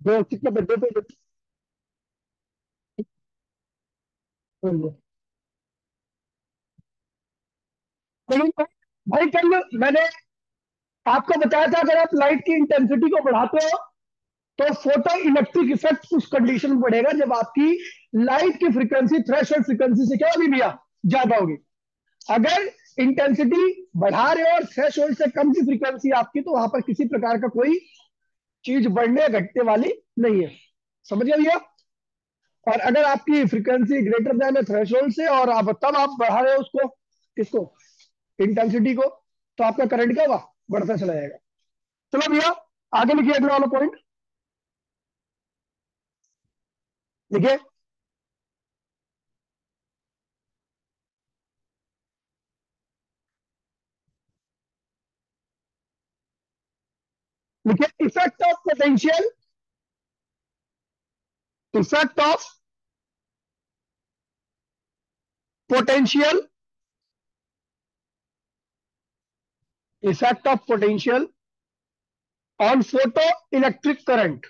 दो कितने पे, दो पे लेकिन भाई कल मैंने आपको बताया था, अगर आप लाइट की इंटेंसिटी को बढ़ाते हो तो फोटो इलेक्ट्रिक इफेक्ट उस कंडीशन में बढ़ेगा जब आपकी लाइट की फ्रीक्वेंसी थ्रेशोल्ड फ्रीक्वेंसी से क्या होगी भैया, ज्यादा होगी। अगर इंटेंसिटी बढ़ा रहे हो और थ्रेशोल्ड से कम की फ्रीक्वेंसी आपकी, तो वहां पर किसी प्रकार का कोई चीज बढ़ने या घटने वाली नहीं है। समझ गए भैया? और अगर आपकी फ्रीक्वेंसी ग्रेटर देन है थ्रेशोल्ड से, और आप तब आप बढ़ा रहे हो उसको, किसको, इंटेंसिटी को, तो आपका करंट क्या होगा, बढ़ता चला जाएगा। चलो भैया, आगे लिखिए अगला वाला पॉइंट। लिखिए। लिखिए effect of potential, effect of potential, effect of potential on photo electric current,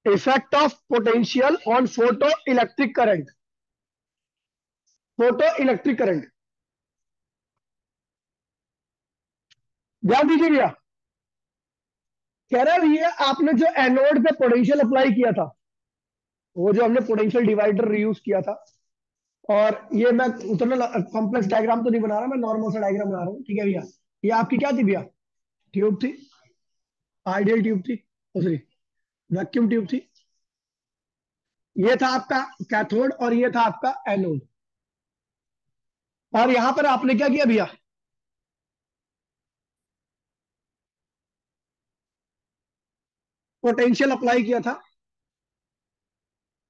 effect of potential on photo electric current, photo electric current. ध्यान दीजिए भैया, कह रहा है भैया आपने जो एनोड पे पोटेंशियल अप्लाई किया था, वो जो हमने पोटेंशियल डिवाइडर रीयूज किया था, और ये मैं उतना कॉम्प्लेक्स डायग्राम तो नहीं बना रहा, मैं नॉर्मल सा डायग्राम बना रहा हूँ, ठीक है भैया। ये आपकी क्या थी भैया, ट्यूब थी, आइडियल ट्यूब थी, दूसरी वैक्यूम ट्यूब थी। ये था आपका कैथोड और ये था आपका एनोड। और यहां पर आपने क्या किया भैया, पोटेंशियल अप्लाई किया था।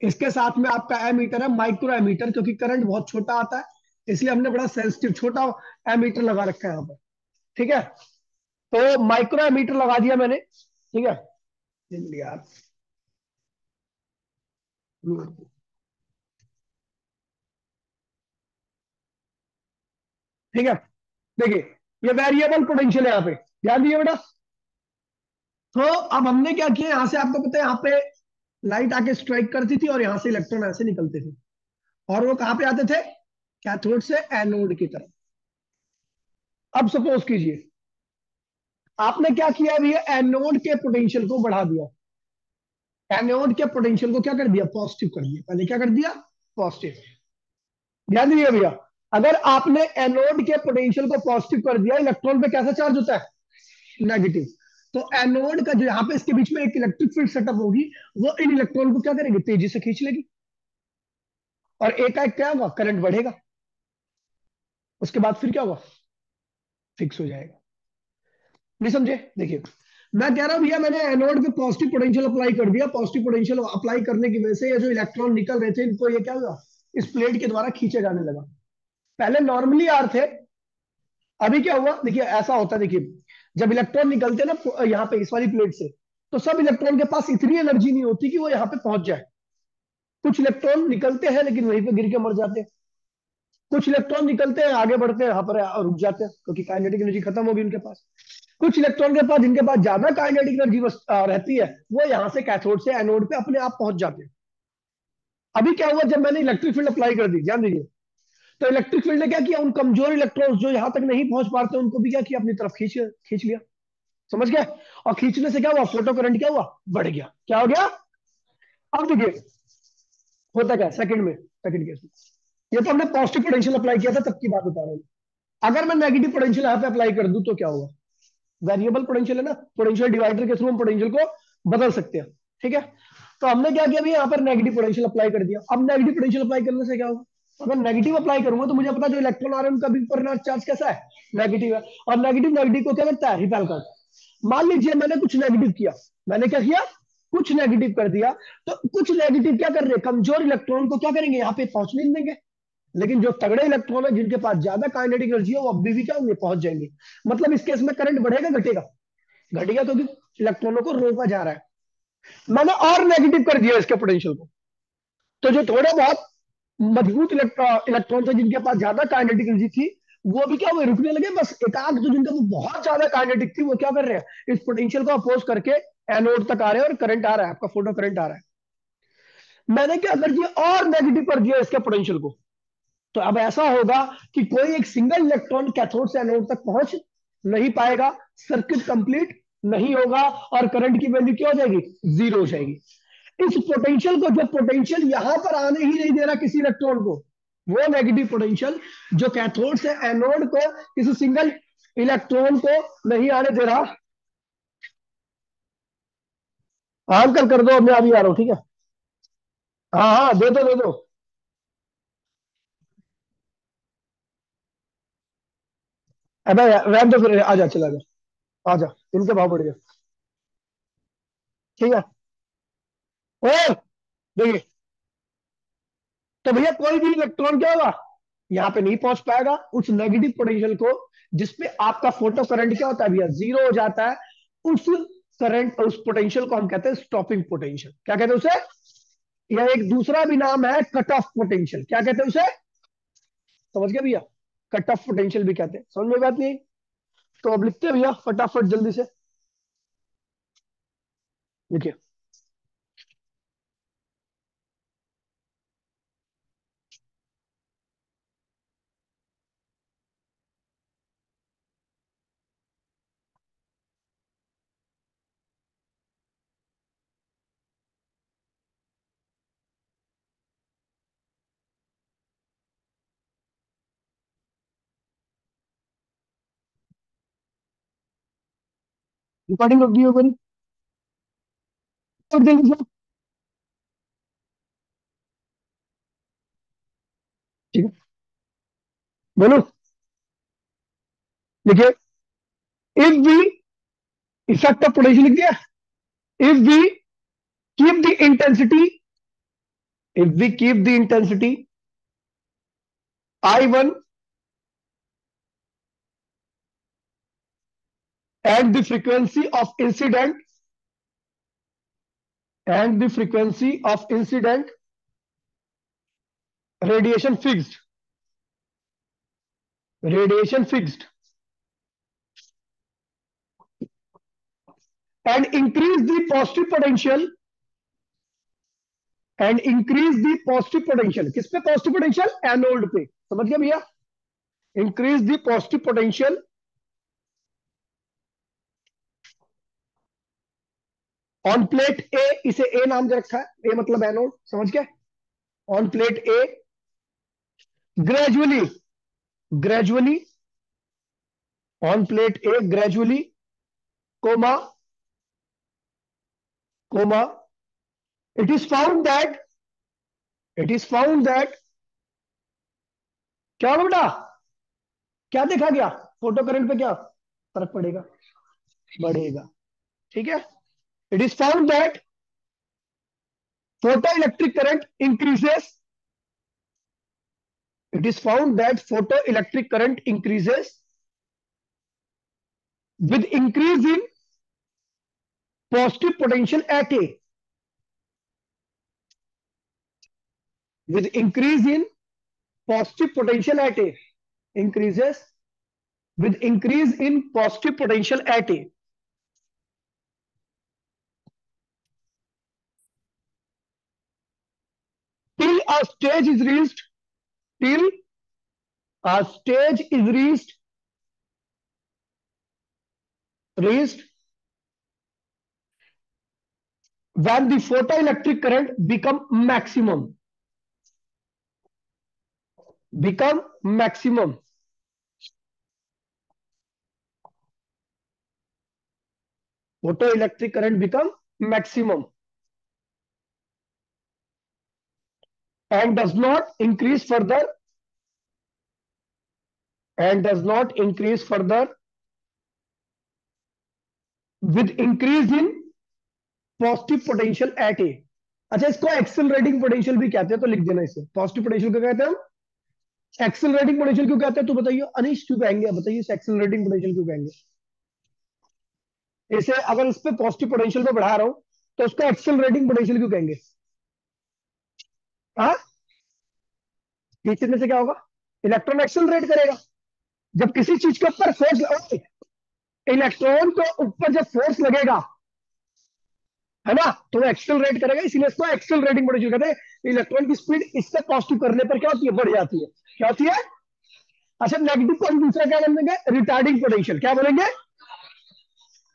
इसके साथ में आपका एमीटर है, माइक्रो एमीटर, क्योंकि करंट बहुत छोटा आता है, इसलिए हमने बड़ा सेंसिटिव छोटा एमीटर लगा रखा है यहाँ पर। ठीक है, तो माइक्रो एमीटर लगा दिया मैंने, ठीक है। यार, ठीक है। देखिए, ये वेरिएबल पोटेंशियल है यहाँ पे, ध्यान दिए बेटा। तो अब हमने क्या किया, यहां से आपको पता है, यहाँ पे लाइट आके स्ट्राइक करती थी और यहां से इलेक्ट्रॉन ऐसे निकलते थे, और वो कहां पे आते थे, कैथोड से एनोड की तरफ। अब सपोज कीजिए आपने क्या किया अभी, एनोड के पोटेंशियल को बढ़ा दिया, एनोड के पोटेंशियल को क्या कर दिया, पॉजिटिव कर दिया। पहले क्या कर दिया, पॉजिटिव। ध्यान दीजिए भैया, अगर आपने एनोड के पोटेंशियल को पॉजिटिव कर दिया, इलेक्ट्रॉन पे कैसा चार्ज होता है, नेगेटिव। तो एनोड का जो यहाँ पे इसके बीच में एक इलेक्ट्रिक फील्ड सेटअप होगी, वो इन इलेक्ट्रॉन को क्या करेगी, तेजी से खींच लेगी, और एकाएक क्या होगा, करंट बढ़ेगा। उसके बाद फिर क्या होगा, फिक्स हो जाएगा। नहीं समझे? देखिए, मैं कह रहा हूं भैया, मैंने एनोड पे पॉजिटिव पोटेंशियल अप्लाई कर दिया, पॉजिटिव पोटेंशियल अप्लाई करने की वजह से ये जो इलेक्ट्रॉन निकल रहे थे, इनको ये क्या हुआ, इस प्लेट के द्वारा खींचे जाने लगा। पहले नॉर्मली आर थे, अभी क्या हुआ, देखिए ऐसा होता है, देखिए जब इलेक्ट्रॉन निकलते हैं ना यहाँ पे इस वाली प्लेट से, तो सब इलेक्ट्रॉन के पास इतनी एनर्जी नहीं होती कि वो यहाँ पे पहुंच जाए। कुछ इलेक्ट्रॉन निकलते हैं लेकिन वहीं पे गिर के मर जाते हैं, कुछ इलेक्ट्रॉन निकलते हैं आगे बढ़ते हैं यहाँ पर रुक जाते हैं क्योंकि काइनेटिक एनर्जी खत्म होगी उनके पास। कुछ इलेक्ट्रॉन के पास, जिनके पास ज्यादा काइनेटिक एनर्जी रहती है, वो यहाँ से कैथोड से एनोड पे अपने आप पहुंच जाते हैं। अभी क्या हुआ, जब मैंने इलेक्ट्रिक फील्ड अप्लाई कर दी, ध्यान दीजिए, तो इलेक्ट्रिक फील्ड ने क्या किया, उन कमजोर इलेक्ट्रॉन्स जो यहाँ तक नहीं पहुंच पाते उनको भी क्या किया, अपनी तरफ खींच खींच लिया। समझ गए? और खींचने से क्या हुआ, फोटो करंट क्या हुआ, बढ़ गया। क्या हो गया, अब देखिए होता क्या सेकंड में, सेकंड केस में, ये तो हमने पॉजिटिव पोटेंशियल अप्लाई किया था तब की बात बता रहा हूँ। अगर मैं नेगेटिव पोटेंशियल यहाँ पे अप्लाई कर दूं तो क्या होगा, वेरिएबल पोटेंशियल है ना, पोटेंशियल डिवाइडर के थ्रू हम पोटेंशियल को बदल सकते हैं। ठीक है, तो हमने क्या किया, यहाँ पर नेगेटिव पोटेंशियल अप्लाई कर दिया। अब नेगेटिव पोटेंशियल अप्लाई करने से क्या होगा, अगर नेगेटिव अप्लाई करूंगा तो मुझे पता जो इलेक्ट्रॉन आ रहे हैं उनका भी ऊपर चार्ज कैसा है, नेगेटिव है, और नेगेटिव नेगेटिव को क्या करता है, रिपेल करता है। मान लीजिए मैंने कुछ नेगेटिव किया, मैंने क्या किया, कुछ नेगेटिव कर दिया, तो कुछ नेगेटिव क्या कर रहे हैं, कमजोर इलेक्ट्रॉन को क्या करेंगे, यहाँ पे पहुंचने नहीं देंगे। लेकिन जो तगड़े इलेक्ट्रॉन है, जिनके पास ज्यादा काइनेटिक एनर्जी है, वो अभी भी क्या होंगे, पहुंच जाएंगे। मतलब इस केस में करंट बढ़ेगा घटेगा, घटेगा क्योंकि इलेक्ट्रॉनों को रोका जा रहा है। मैंने और नेगेटिव कर दिया इसके पोटेंशियल को, तो जो थोड़े बहुत मजबूत इलेक्ट्रॉन थे, जिनके पास ज्यादा काइनेटिक एनर्जी थी, वो भी क्या हुए, रुकने लगे। बस एकाक जो जिनका वो बहुत ज्यादा काइनेटिक थी, वो क्या कर रहे हैं, इस पोटेंशियल को अपोज करके एनोड तक आ रहे हैं और करंट आ रहा है, आपका फोटो करंट आ रहा है। मैंने क्या कर दिया, और नेगेटिव कर दिया इसके पोटेंशियल को। तो अब ऐसा होगा कि कोई एक सिंगल इलेक्ट्रॉन कैथोड से एनोड तक पहुंच नहीं पाएगा, सर्किट कंप्लीट नहीं होगा, और करंट की वैल्यू क्या हो जाएगी, जीरो हो जाएगी। इस पोटेंशियल को, जो पोटेंशियल यहां पर आने ही नहीं दे रहा किसी इलेक्ट्रॉन को, वो नेगेटिव पोटेंशियल जो कैथोड से एनोड को किसी सिंगल इलेक्ट्रॉन को नहीं आने दे रहा। हाँ अंकल कर दो, मैं अभी आ रहा हूँ, ठीक है। हाँ हाँ दे दो दे दो। अबे रहने दो फिर, आ जा, चला जा, आ जा, इनके भाव बढ़ गए। ठीक है। ओ देखिए, तो भैया कोई भी इलेक्ट्रॉन क्या होगा, यहाँ पे नहीं पहुंच पाएगा उस नेगेटिव पोटेंशियल को, जिसपे आपका फोटो करंट क्या होता है भैया, जीरो हो जाता है। उस करंट, उस पोटेंशियल को हम कहते हैं स्टॉपिंग पोटेंशियल। क्या कहते हैं उसे, या एक दूसरा भी नाम है कट ऑफ पोटेंशियल। क्या कहते हैं उसे, समझ गए भैया, कट ऑफ पोटेंशियल भी कहते हैं। समझ में बात नहीं? तो अब लिखते हैं भैया फटाफट जल्दी से, देखिए। रिकॉर्डिंग रख दी होगी, और जल्दी से। ठीक है, बोलो, देखिए। If we, effect of potential लिख दिया। If we keep the intensity, if we keep the intensity I1 and the frequency of incident, and the frequency of incident radiation fixed, radiation fixed, and increase the positive potential, and increase the positive potential, किस पे positive potential, anode पे। समझ गया भैया, increase the positive potential on plate A, इसे A नाम दे रखा है, ए मतलब एनोड, समझ गया। On plate A, gradually, gradually, on plate A gradually, comma, comma, it is found that, it is found that, क्या होगा बेटा, क्या देखा गया, फोटो करंट पे क्या फर्क पड़ेगा, बढ़ेगा। ठीक है, it is found that photo electric current increases, it is found that photo electric current increases with increase in positive potential at A, with increase in positive potential at A, increases with increase in positive potential at A, till a stage is reached, till a stage is reached when the photoelectric current become maximum, photoelectric current become maximum and does not increase further, and does not increase further with increase in positive potential at A। अच्छा, इसको accelerating potential भी कहते हैं, तो लिख देना इसे, positive potential को कहते हैं हम एक्सेलरेटिंग पोटेंशियल। क्यों कहते हैं तू बताइए अनिश, क्यों कहेंगे, बताइए इसे एक्सेलरेटिंग पोटेंशियल क्यों कहेंगे। इसे अगर इस पे पॉजिटिव पोटेंशियल पे बढ़ा रहा हूं, तो उसको एक्सेलरेटिंग पोटेंशियल क्यों कहेंगे। हाँ, खींचने से क्या होगा, इलेक्ट्रॉन एक्सेलरेट करेगा। जब किसी चीज के ऊपर फोर्स, इलेक्ट्रॉन को ऊपर जब फोर्स लगेगा, है ना, तो वो एक्सेलरेट करेगा, इसीलिए इसको एक्सेलरेटिंग पोटेंशियल कहते हैं। इलेक्ट्रॉन की स्पीड इससे पॉजिटिव करने पर क्या होती है, बढ़ जाती है। क्या होती है? अच्छा, नेगेटिव को हम दूसरा क्या बोलेंगे, रिटार्डिंग पोटेंशियल। क्या बोलेंगे?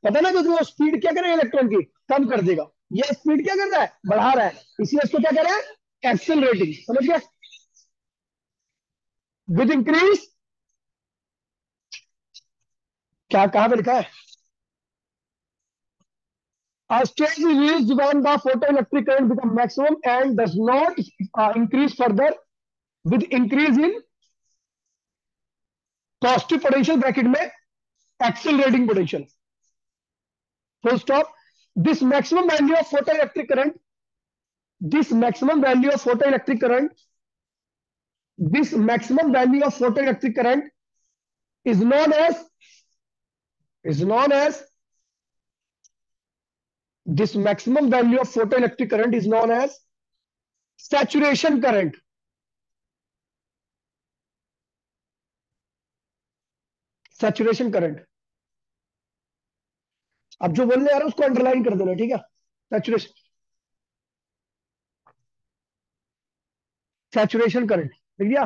पता ना, क्योंकि वो स्पीड क्या करेगा इलेक्ट्रॉन की, कम कर देगा। ये स्पीड क्या कर रहा है, बढ़ा रहा है, इसलिए इसको क्या कह रहा है, एक्सेलरेटिंग। समझ गया? विद इंक्रीज, क्या कहां पे लिखा है, a state is reached when the photoelectric current becomes maximum and does not increase further with increase in positive potential bracket में accelerating potential, full stop. This maximum value of photoelectric current, this maximum value of photoelectric current, this maximum value of photoelectric current is known as, is known as, this maximum value of photoelectric current is known as saturation current. Saturation current. अब जो बोलने आ रहा है उसको underline कर देना, ठीक है? सैचुरेशन, सैचुरेशन करंट लिख दिया,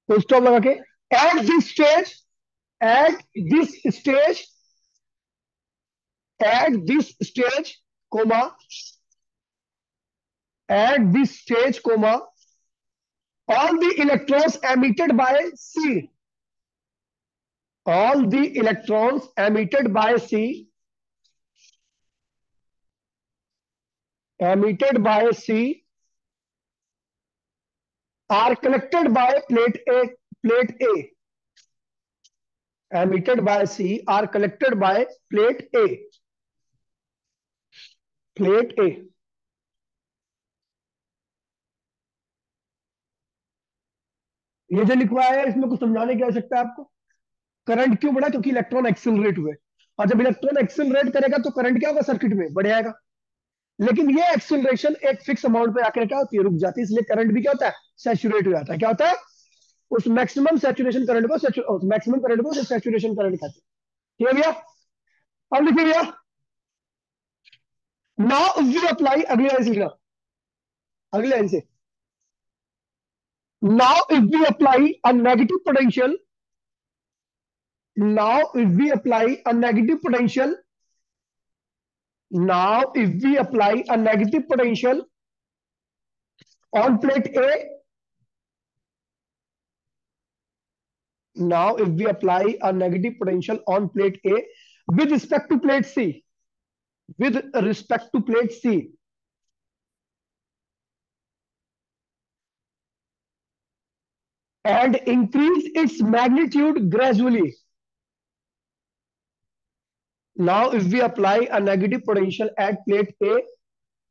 फुल स्टॉप लगा के। At this stage, at this stage, at this stage comma, at this stage comma, all the electrons emitted by C, all the electrons emitted by C, emitted by C are collected by plate A, plate A, emitted by C are collected by plate A, plate A. ये जो लिखवा है इसमें कुछ समझाने की आवश्यकता है आपको? करंट क्यों बढ़ा, क्योंकि इलेक्ट्रॉन एक्सिलरेट हुए, और जब इलेक्ट्रॉन एक्सिलरेट करेगा तो करंट क्या होगा, सर्किट में बढ़ जाएगा। लेकिन ये एक्सिलरेशन एक फिक्स अमाउंट पे आकर क्या होती है, रुक जाती है, इसलिए करंट भी क्या होता है, सैचुरेट हो जाता है। क्या होता है? उस मैक्सिमम सैचुरेशन करंट को, मैक्सिमम करंट को सैचुरेशन करंट कहते हैं। ठीक है भैया? अब लिखिए भैया, नाउ वी अप्लाई, अगली लाइन से लिखना, अगली लाइन से, now if we apply a negative potential, now if we apply a negative potential, now if we apply a negative potential on plate A, now if we apply a negative potential on plate A with respect to plate C, with respect to plate C, and increase its magnitude gradually, now if we apply a negative potential at plate A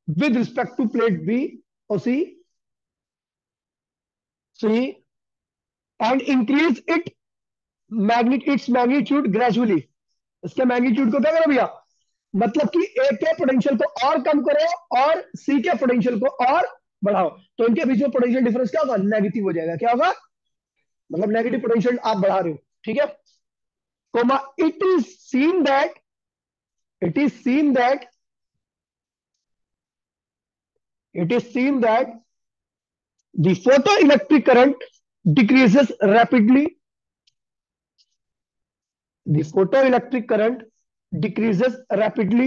with respect to plate B or C, and increase its magnitude gradually, इसके magnitude को क्या करो भैया, मतलब कि ए के potential को और कम करो और सी के पोटेंशियल को और बढ़ाओ, तो इनके बीच में पोटेंशियल डिफरेंस क्या होगा, नेगेटिव हो जाएगा। क्या होगा, मतलब नेगेटिव पोटेंशियल आप बढ़ा रहे हो। ठीक है? Comma, it is seen that, it is seen that, it is seen that the photoelectric current decreases rapidly, the photoelectric current decreases rapidly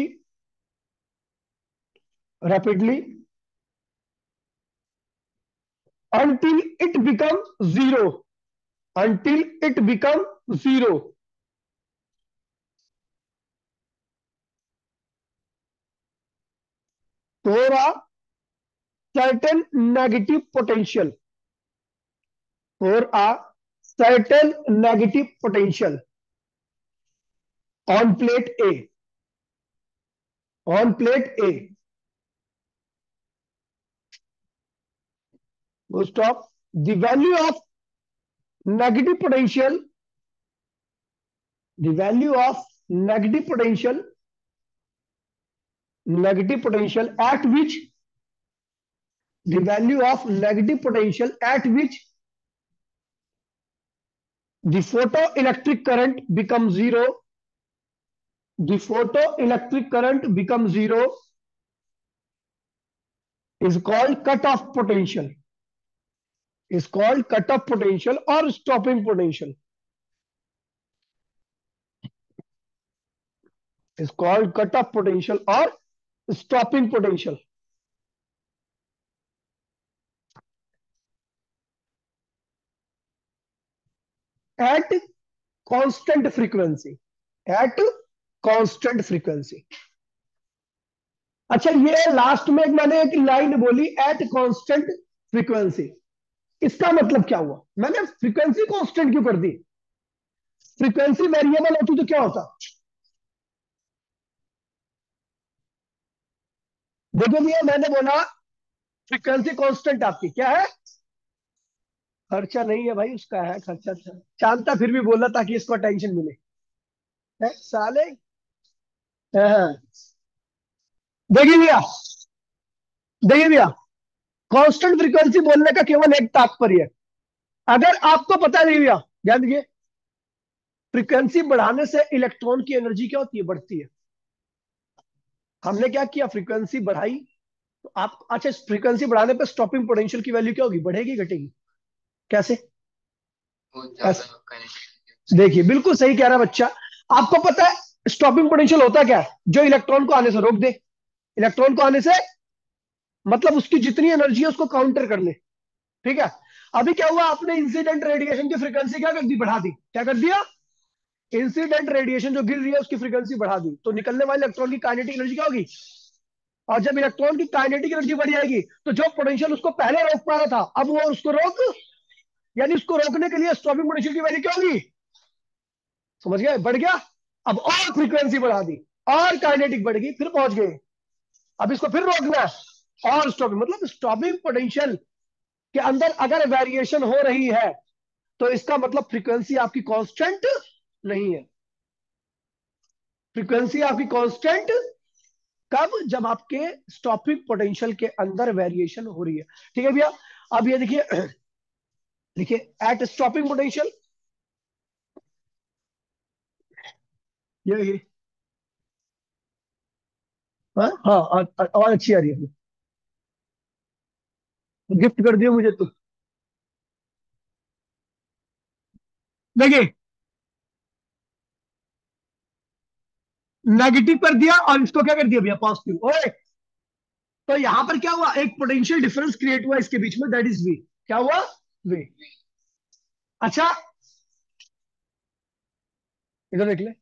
until it becomes zero, until it becomes zero. For a certain negative potential, for a certain negative potential on plate A, on plate A, go stop, the value of negative potential, the value of negative potential, negative potential at which, the value of negative potential at which the photoelectric current becomes zero, the photoelectric current become zero is called cut off potential, is called cut off potential or stopping potential, is called cut off potential or stopping potential at constant frequency, at constant frequency। अच्छा, ये last में मैंने एक line बोली at constant frequency, इसका मतलब क्या हुआ? मैंने फ्रीक्वेंसी कांस्टेंट क्यों कर दी? फ्रीक्वेंसी वेरिएबल होती तो क्या होता? देखो भैया, मैंने बोला फ्रीक्वेंसी कांस्टेंट आपकी क्या है? खर्चा नहीं है भाई, उसका है खर्चा। जानता फिर भी बोला ताकि इसको टेंशन मिले। है साले। हाँ। देखिए भैया, देखिए भैया, कांस्टेंट फ्रीक्वेंसी बोलने का केवल एक तात्पर्य है। अगर आपको पता नहीं भैया, ध्यान दीजिए, फ्रीक्वेंसी बढ़ाने से इलेक्ट्रॉन की एनर्जी क्या होती है? बढ़ती है। हमने क्या किया? फ्रीक्वेंसी बढ़ाई तो आप, अच्छा, फ्रीक्वेंसी बढ़ाने पे स्टॉपिंग पोटेंशियल की वैल्यू क्या होगी? बढ़ेगी घटेगी? कैसे? ऐसे देखिए, बिल्कुल सही कह रहा है बच्चा। आपको पता है स्टॉपिंग पोटेंशियल होता क्या है? जो इलेक्ट्रॉन को आने से रोक दे। इलेक्ट्रॉन को आने से मतलब उसकी जितनी एनर्जी है उसको काउंटर कर ले। ठीक है। अभी क्या हुआ? आपने इंसिडेंट रेडिएशन की फ्रीक्वेंसी क्या कर दी? बढ़ा दी। क्या कर दिया? इंसिडेंट रेडिएशन जो गिर रही है उसकी फ्रीक्वेंसी बढ़ा दी, तो निकलने वाले इलेक्ट्रॉन की काइनेटिक एनर्जी क्या होगी? और जब इलेक्ट्रॉन की काइनेटिक एनर्जी बढ़ जाएगी तो जो पोटेंशियल उसको पहले रोक पा रहा था, अब वो उसको रोक, यानी उसको रोकने के लिए स्टॉपिंग पोटेंशियल की वैल्यू क्या होगी? समझ गए? बढ़ गया। अब और फ्रीक्वेंसी बढ़ा दी और काइनेटिक बढ़ गई, फिर पहुंच गए। अब इसको फिर रोकना है और स्टॉपिंग, मतलब स्टॉपिंग पोटेंशियल के अंदर अगर वेरिएशन हो रही है तो इसका मतलब फ्रीक्वेंसी आपकी कांस्टेंट नहीं है। फ्रीक्वेंसी आपकी कांस्टेंट कब? जब आपके स्टॉपिंग पोटेंशियल के अंदर वेरिएशन हो रही है। ठीक है भैया। अब ये देखिए, देखिए एट स्टॉपिंग पोटेंशियल, ये हाँ हाँ, आवाज अच्छी आ रही है। गिफ्ट कर दियो मुझे तो। देखिए, नेगेटिव कर दिया और इसको क्या कर दिया भैया? पॉजिटिव। ओए, तो यहां पर क्या हुआ? एक पोटेंशियल डिफरेंस क्रिएट हुआ इसके बीच में, दैट इज वी। क्या हुआ? वी। अच्छा, इधर देख ले।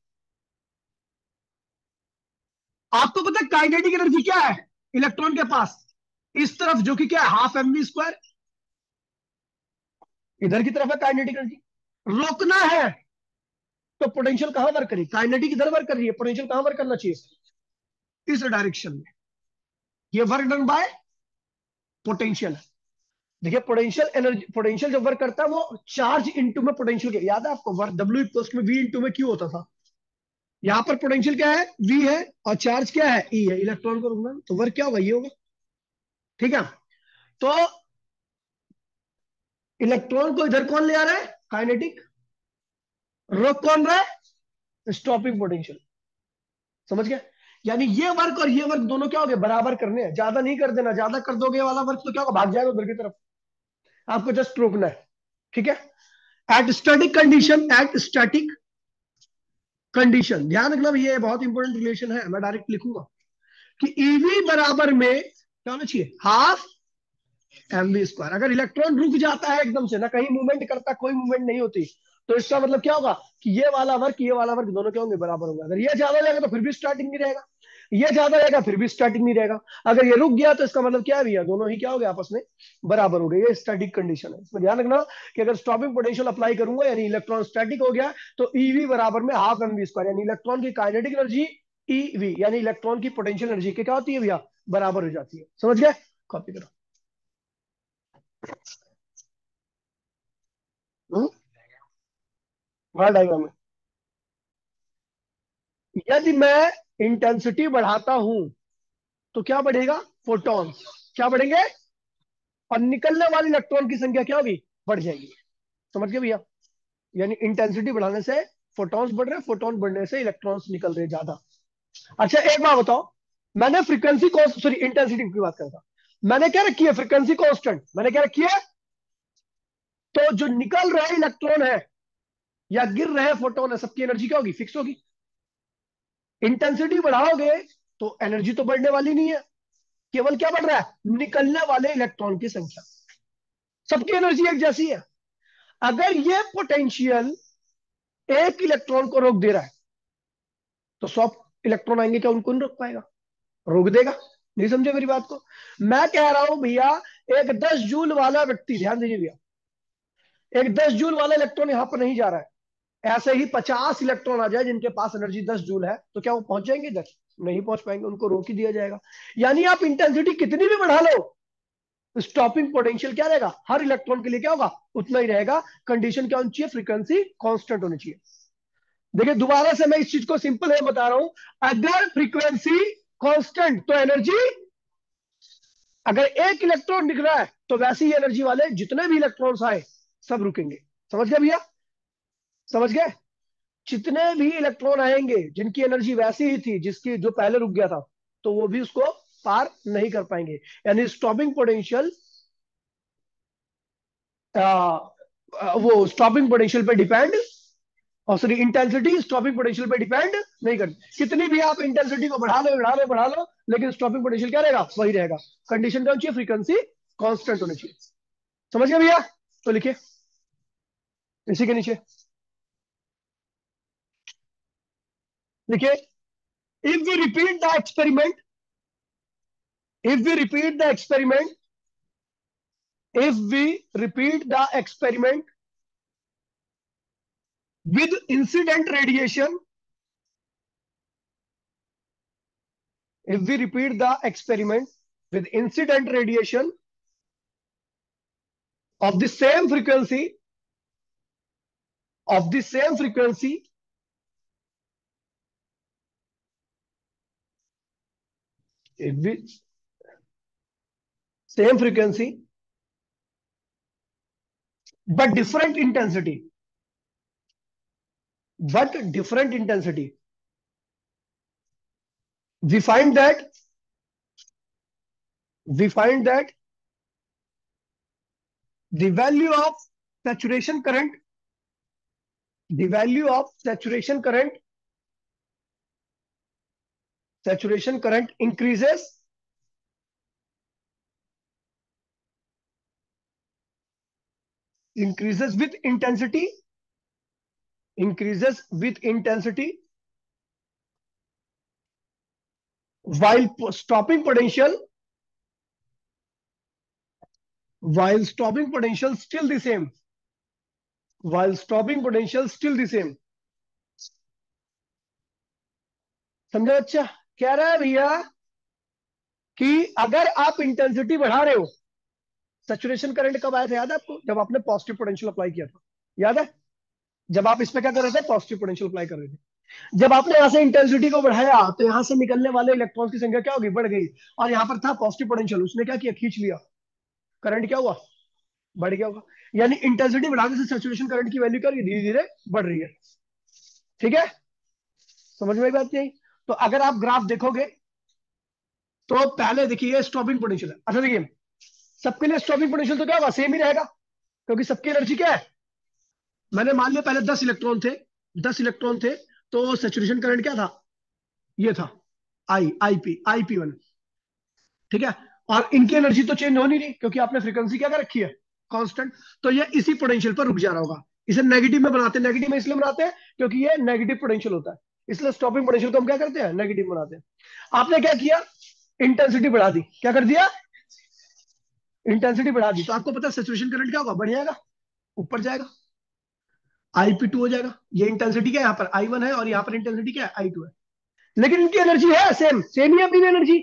आपको पता है काइनेटिक एनर्जी क्या है इलेक्ट्रॉन के पास? इस तरफ जो कि क्या है? Half M V square. इधर की तरफ है काइनेटिक एनर्जी। रोकना है तो पोटेंशियल कहां वर्क करी? काइनेटिक इधर वर्क कर रही है, पोटेंशियल कहां वर्क करना चाहिए? इस डायरेक्शन में। ये वर्क डन बाय पोटेंशियल। देखिए, पोटेंशियल एनर्जी, पोटेंशियल जब वर्क करता है वो चार्ज इनटू में पोटेंशियल के, याद है आपको? वर्क डब्ल्यू इक्वल्स में वी इनटू में क्यू होता था। यहां पर पोटेंशियल क्या है? वी है, और चार्ज क्या है? ई है। इलेक्ट्रॉन को रुकना तो वर्क क्या होगा? ये होगा। ठीक है। तो इलेक्ट्रॉन को इधर कौन ले आ रहा है? काइनेटिक। रोक कौन रहा है? Stopping potential. समझ गए? यानी ये वर्क और ये वर्क दोनों क्या हो गए? बराबर करने हैं। ज्यादा नहीं कर देना, ज्यादा कर दोगे ये वाला वर्क तो क्या होगा? भाग जाएगा उधर की तरफ। आपको जस्ट रोकना है। ठीक है। At static condition, at static condition, ध्यान रखना ये बहुत इंपॉर्टेंट रिलेशन है, मैं डायरेक्ट लिखूंगा कि ईवी बराबर में क्या होना चाहिए? Half M V square. अगर इलेक्ट्रॉन रुक जाता है एकदम से, ना कहीं मूवमेंट करता, कोई मूवमेंट नहीं होती, तो इसका मतलब क्या होगा? कि ये वाला वर्क दोनों क्या होंगे? बराबर होंगे। अगर ये ज्यादा जाएगा तो फिर भी स्टार्टिंग नहीं रहेगा, ये ज्यादा रहेगा फिर भी स्टार्टिंग नहीं रहेगा। अगर ये रुक गया तो इसका मतलब क्या है भैया? दोनों ही क्या हो गए? आपस में बराबर हो गए। ये स्टैटिक कंडीशन है। इसमें ध्यान रखना कि अगर स्टॉपिंग पोटेंशियल अप्लाई करूंगा यानी इलेक्ट्रॉन स्टैटिक हो गया, तो ईवी बराबर में हाफ एम वी स्क्वायर, यानी इलेक्ट्रॉन की काइनेटिक एनर्जी ईवी यानी इलेक्ट्रॉन की पोटेंशियल एनर्जी के क्या होती है भैया? बराबर हो जाती है। समझ गए? कॉपी करो। हाँ, डायग्राम में यदि मैं इंटेंसिटी बढ़ाता हूं तो क्या बढ़ेगा? फोटॉन्स क्या बढ़ेंगे? और निकलने वाले इलेक्ट्रॉन की संख्या क्या होगी? बढ़ जाएगी। समझ गए भैया? यानी इंटेंसिटी बढ़ाने से फोटॉन्स बढ़ रहे हैं, फोटॉन बढ़ने से इलेक्ट्रॉन्स निकल रहे हैं ज्यादा। अच्छा एक बात बताओ, मैंने फ्रीक्वेंसी सॉरी इंटेंसिटी की बात करता, मैंने क्या रखी है फ्रीक्वेंसी कांस्टेंट, मैंने क्या रखी है? तो जो निकल रहे इलेक्ट्रॉन है या गिर रहे फोटोन है, सबकी एनर्जी क्या होगी? फिक्स होगी। इंटेंसिटी बढ़ाओगे तो एनर्जी तो बढ़ने वाली नहीं है, केवल क्या बढ़ रहा है? निकलने वाले इलेक्ट्रॉन की संख्या। सबकी एनर्जी एक जैसी है। अगर ये पोटेंशियल एक इलेक्ट्रॉन को रोक दे रहा है, तो 100 इलेक्ट्रॉन आएंगे, क्या उनको नहीं रोक पाएगा? रोक देगा। नहीं समझे मेरी बात को? मैं कह रहा हूं भैया, एक 10 जूल वाला व्यक्ति, ध्यान दीजिए भैया, एक 10 जूल वाला इलेक्ट्रॉन यहां पर नहीं जा रहा है, ऐसे ही 50 इलेक्ट्रॉन आ जाए जिनके पास एनर्जी 10 जूल है, तो क्या वो पहुंच जाएंगे इधर? नहीं पहुंच पाएंगे, उनको रोक ही दिया जाएगा। यानी आप इंटेंसिटी कितनी भी बढ़ा लो, स्टॉपिंग पोटेंशियल क्या रहेगा? हर इलेक्ट्रॉन के लिए क्या होगा? उतना ही रहेगा। कंडीशन क्या होनी चाहिए? फ्रीक्वेंसी कांस्टेंट होनी चाहिए। देखिए दोबारा से मैं इस चीज को सिंपल है बता रहा हूं, अगर फ्रीक्वेंसी कांस्टेंट तो एनर्जी, अगर एक इलेक्ट्रॉन दिख रहा है तो वैसी ही एनर्जी वाले जितने भी इलेक्ट्रॉन्स आए सब रुकेंगे। समझ गए भैया? समझ गए? जितने भी इलेक्ट्रॉन आएंगे जिनकी एनर्जी वैसी ही थी जिसकी जो पहले रुक गया था, तो वो भी उसको पार नहीं कर पाएंगे। यानी स्टॉपिंग पोटेंशियल, वो स्टॉपिंग पोटेंशियल पे डिपेंड, और सॉरी इंटेंसिटी स्टॉपिंग पोटेंशियल पे डिपेंड नहीं करती। कितनी भी आप इंटेंसिटी को बढ़ा लो, लेकिन स्टॉपिंग पोटेंशियल क्या रहेगा? वही रहेगा। कंडीशन क्या होनी चाहिए? फ्रीक्वेंसी कांस्टेंट होनी चाहिए। समझ गए भैया? तो लिखिए इसी के नीचे, देखिए, if we repeat the experiment, if we repeat the experiment if we repeat the experiment with incident radiation, if we repeat the experiment with incident radiation of the same frequency, of the same frequency, if we same frequency but different intensity, but different intensity, we find that, we find that the value of saturation current, the value of saturation current increases, increases with intensity, increases with intensity, while stopping potential, while stopping potential still the same, while stopping potential still the same। समझा अच्छा? कह रहा है भैया कि अगर आप intensity बढ़ा रहे हो, सैचुरेशन करंट कब आया था याद है आपको? जब आपने पॉजिटिव पोटेंशियल अप्लाई किया था, याद है? जब आप इसमें क्या कर रहे थे? पॉजिटिव पोटेंशियल अप्लाई कर रहे थे। जब आपने यहां से इंटेंसिटी को बढ़ाया तो यहां से निकलने वाले इलेक्ट्रॉन की संख्या क्या होगी? बढ़ गई। और यहां पर था पॉजिटिव पोटेंशियल, उसने क्या किया? खींच लिया। करंट क्या हुआ? बढ़ गया होगा। यानी इंटेंसिटी बढ़ाने से सैचुरेशन करंट की वैल्यू क्या धीरे धीरे बढ़ रही है। ठीक है? समझ में बात नहीं? तो अगर आप ग्राफ देखोगे तो पहले देखिए स्टॉपिंग पोटेंशियल है। अच्छा देखिए, सबके लिए स्टॉपिंग पोटेंशियल तो क्या होगा? सेम ही रहेगा, क्योंकि सबकी एनर्जी क्या है? मैंने मान लिया पहले 10 इलेक्ट्रॉन थे, 10 इलेक्ट्रॉन थे, तो सेचुरेशन करंट क्या था? ये था आई पी वन। ठीक है? और इनकी एनर्जी तो चेंज हो नहीं रही, क्योंकि आपने फ्रीक्वेंसी क्या कर रखी है? कांस्टेंट। तो ये इसी पोटेंशियल पर रुक जा रहा होगा। इसे नेगेटिव में बनाते हैं, नेगेटिव में इसलिए बनाते हैं क्योंकि ये नेगेटिव पोटेंशियल होता है, इसलिए स्टॉपिंग पोटेंशियल को हम क्या करते हैं? नेगेटिव बनाते हैं। आपने क्या किया? इंटेंसिटी बढ़ा दी। क्या कर दिया? इंटेंसिटी बढ़ा दी, तो आपको पता है सेचुरेशन करंट क्या होगा? बढ़ जाएगा, ऊपर जाएगा, IP2 हो जाएगा। ये इंटेंसिटी क्या है? यहाँ पर I1 है और यहाँ पर इंटेंसिटी क्या है? I2 है। लेकिन इनकी एनर्जी है सेम, सेम ही है अपनी एनर्जी,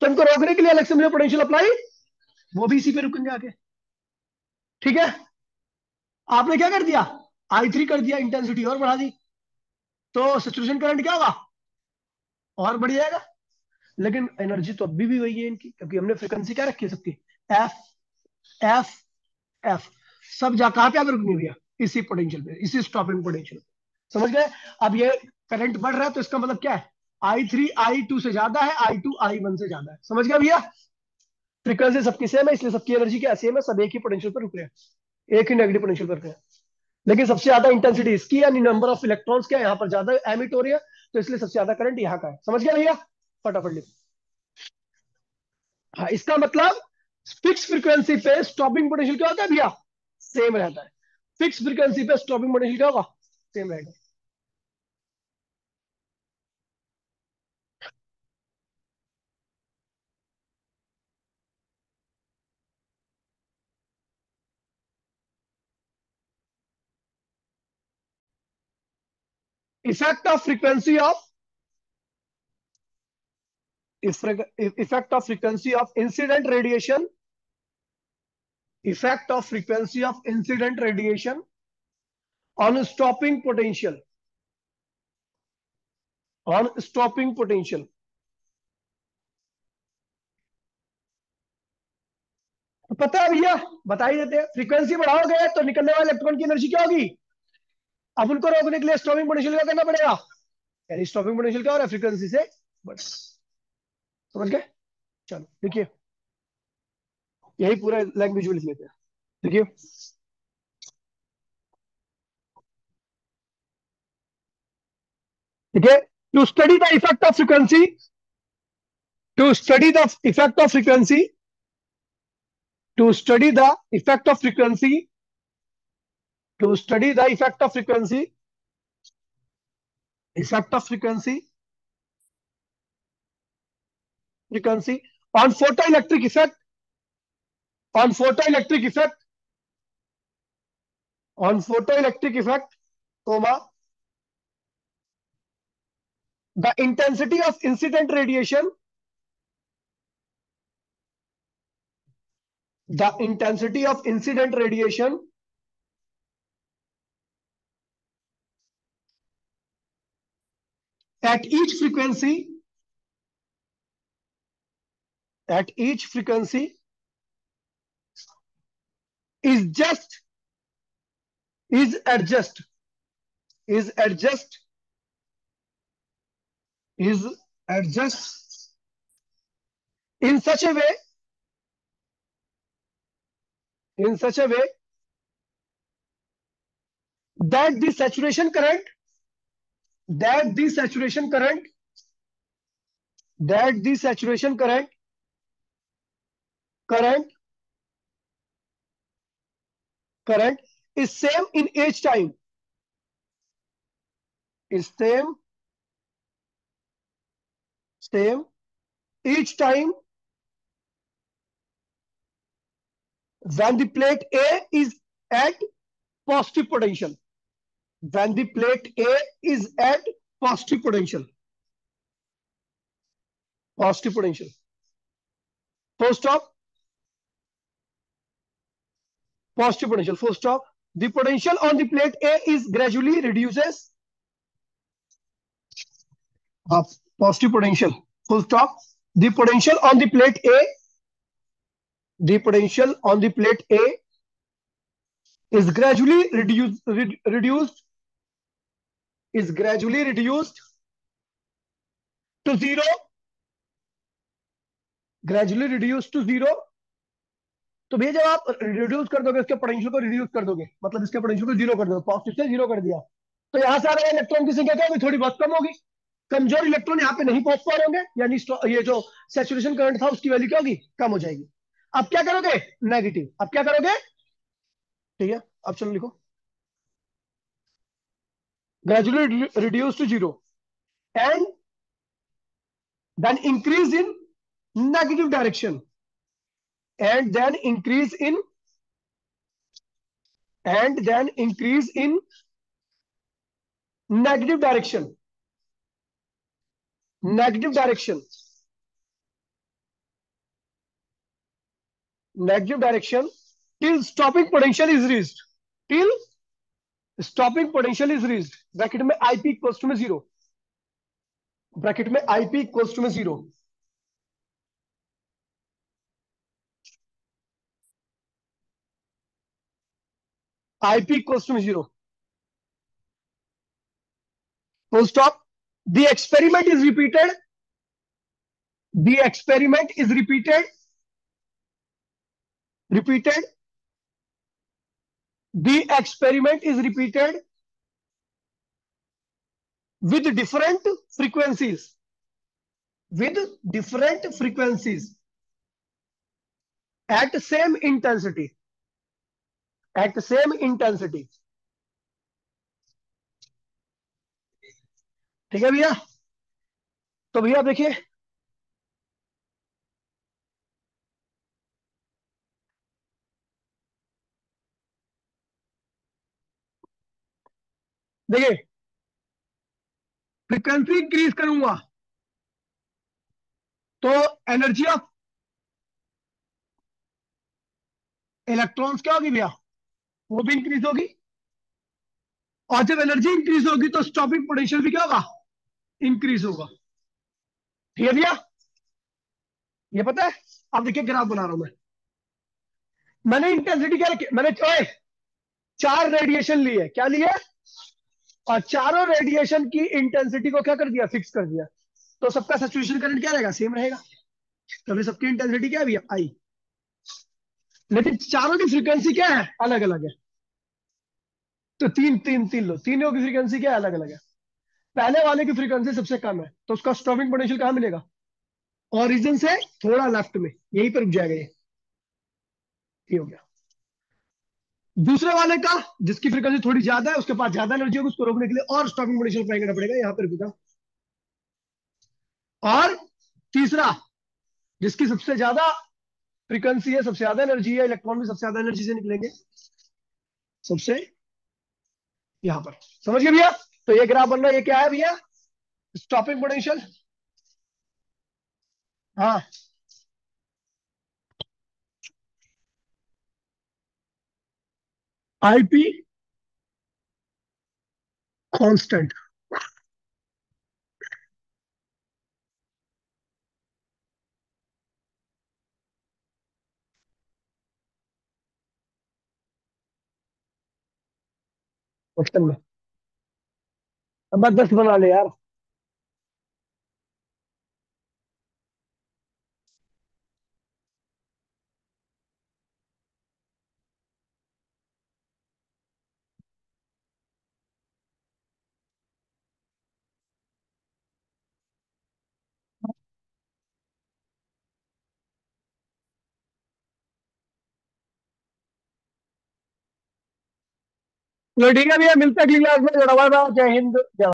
तो इनको रोकने के लिए अलग से मुझे पोटेंशियल अप्लाई, वो भी इसी पे रुकेंगे आके। ठीक है? आपने क्या कर दिया? I3 कर दिया, इंटेंसिटी और बढ़ा दी, तो सेचुरेशन करंट क्या होगा? और बढ़ जाएगा। लेकिन एनर्जी तो अभी भी वही है इनकी, क्योंकि हमने फ्रिक्वेंसी क्या रखी है सबकी? F, F, F. सब जा कहां पे रुकनी भैया? इसी पोटेंशियल पे, इसी स्टॉपिंग पोटेंशियल पे। समझ गए? अब ये करंट बढ़ रहा है तो इसका मतलब क्या है? I3 I2 से ज्यादा है, I2 I1 से ज्यादा है। समझ गया भैया? फ्रीक्वेंसी सबकी सेम है, इसलिए सबकी एनर्जी क्या सेम है, सब एक ही पोटेंशियल पर रुक रहे हैं, एक ही नेगेटिव पोटेंशियल पर रुक रहे हैं। लेकिन सबसे ज्यादा इंटेंसिटी इसकी है, यानी नंबर ऑफ इलेक्ट्रॉन्स क्या है, यहाँ पर ज्यादा एमिट हो रही है, तो इसलिए सबसे ज्यादा करंट यहाँ का है। समझ गया भैया? फटाफट लिखो। हाँ, इसका मतलब फिक्स फ्रीक्वेंसी पे स्टॉपिंग पोटेंशियल क्या होता है भैया? सेम रहता है। फिक्स फ्रीक्वेंसी पे स्टॉपिंग पोटेंशियल क्या होगा? सेम रहेगा। Effect of frequency of effect of frequency of incident radiation, effect of frequency of incident radiation on stopping potential, on stopping potential। तो पता है भैया, बता ही देते हैं, फ्रीक्वेंसी बढ़ाओगे तो निकलने वाले इलेक्ट्रॉन की एनर्जी क्या होगी? अब उनको रोकने के लिए स्टॉपिंग पोटेंशियल क्या करना पड़ेगा, यानी स्टॉपिंग पोटेंशियल क्या हो रहा है, फ्रीक्वेंसी से बढ़। समझ गए? चलो देखिए, यही पूरा लैंग्वेज में लिख लेते हैं। देखिए, ठीक है, to study the effect of frequency, to study the effect of frequency, to study the effect of frequency, to study the effect of frequency, effect of frequency on photoelectric effect, on photoelectric effect, on photoelectric effect, comma, the intensity of incident radiation, the intensity of incident radiation at each frequency, at each frequency is just, is adjust, is adjust, is adjust in such a way, in such a way that the saturation current, that the saturation current, that the saturation current, current, current is same in each time, is same each time when the plate A is at positive potential, when the plate A is at positive potential, positive potential, full stop, positive potential, full stop. The potential on the plate A is gradually reduces, positive potential, full stop. The potential on the plate A, the potential on the plate A is gradually reduced, is gradually reduced to zero, gradually reduced to zero। तो भैया जब आप reduce कर दोगे, उसके potential को reduce कर दोगे, मतलब इसके पोटेंशियल को जीरो कर दोगे, पॉजिटिव से जीरो कर दिया, तो यहाँ से आ रहे इलेक्ट्रॉन की संख्या क्या होगी, थोड़ी बहुत कम होगी। कमजोर इलेक्ट्रॉन यहाँ पे नहीं पहुंच पा रहे होंगे, यानी ये जो सैचुरेशन करंट था उसकी वैल्यू क्या होगी, कम हो जाएगी। अब क्या करोगे, नेगेटिव। अब क्या करोगे, ठीक है, अब चलो लिखो, gradually reduce to zero and then increase in negative direction, and then increase in, and then increase in negative direction, negative direction, negative direction till stopping potential is reached, till stopping potential is reached। Bracket में IP equals to में zero, bracket में IP equals to में zero, IP equals to में zero, full stop. The experiment is repeated. The experiment is repeated. The experiment is repeated with different frequencies. With different frequencies at same intensity. At same intensity. ठीक है भैया? तो भैया देखिए, देखिए frequency increase करूंगा तो एनर्जी ऑफ इलेक्ट्रॉन्स क्या होगी भैया? वो भी इंक्रीज होगी। और जब एनर्जी इंक्रीज होगी तो स्टॉपिंग पोटेंशियल भी क्या होगा? इंक्रीज होगा। ठीक है भैया? ये पता है? अब देखिए ग्राफ बना रहा हूं मैं। मैंने इंटेंसिटी क्या रखी? मैंने ओए, 4 रेडिएशन लिए। क्या लिए? और चारों रेडिएशन की इंटेंसिटी को क्या कर दिया? फिक्स कर दिया। तो सबका सैचुरेशन करंट क्या रहेगा? सेम रहेगा। तभी सबकी इंटेंसिटी क्या है भैया? आई। लेकिन चारों की फ्रीक्वेंसी क्या है? अलग अलग है। तो तीन तीन तीन लो, तीनों की फ्रीक्वेंसी क्या है? अलग अलग है। पहले वाले की फ्रीक्वेंसी सबसे कम है तो उसका स्टॉपिंग पोटेंशियल कहां मिलेगा? ओरिजिन से थोड़ा लेफ्ट में, यहीं पर रुक जाएगा ये हो गया। दूसरे वाले का, जिसकी फ्रीक्वेंसी थोड़ी ज्यादा है, उसके पास ज्यादा एनर्जी होगी, उसको रोकने के लिए और स्टॉपिंग पोटेंशियल अप्लाई करना पड़ेगा, यहाँ पे रुकेगा। और तीसरा, जिसकी सबसे ज्यादा फ्रीक्वेंसी है, सबसे ज्यादा एनर्जी है, इलेक्ट्रॉन भी सबसे ज्यादा एनर्जी से निकलेंगे सबसे यहाँ पर। समझ गए भैया? तो ये ग्राफ बन रहा है, ये क्या है भैया? Stopping potential. हाँ, आईपी कांस्टेंट। क्वेश्चन में अब बस 10 बना ले यार। चलो ठीक है भैया, मिलते हैं अगली क्लास में। जय हिंद, जय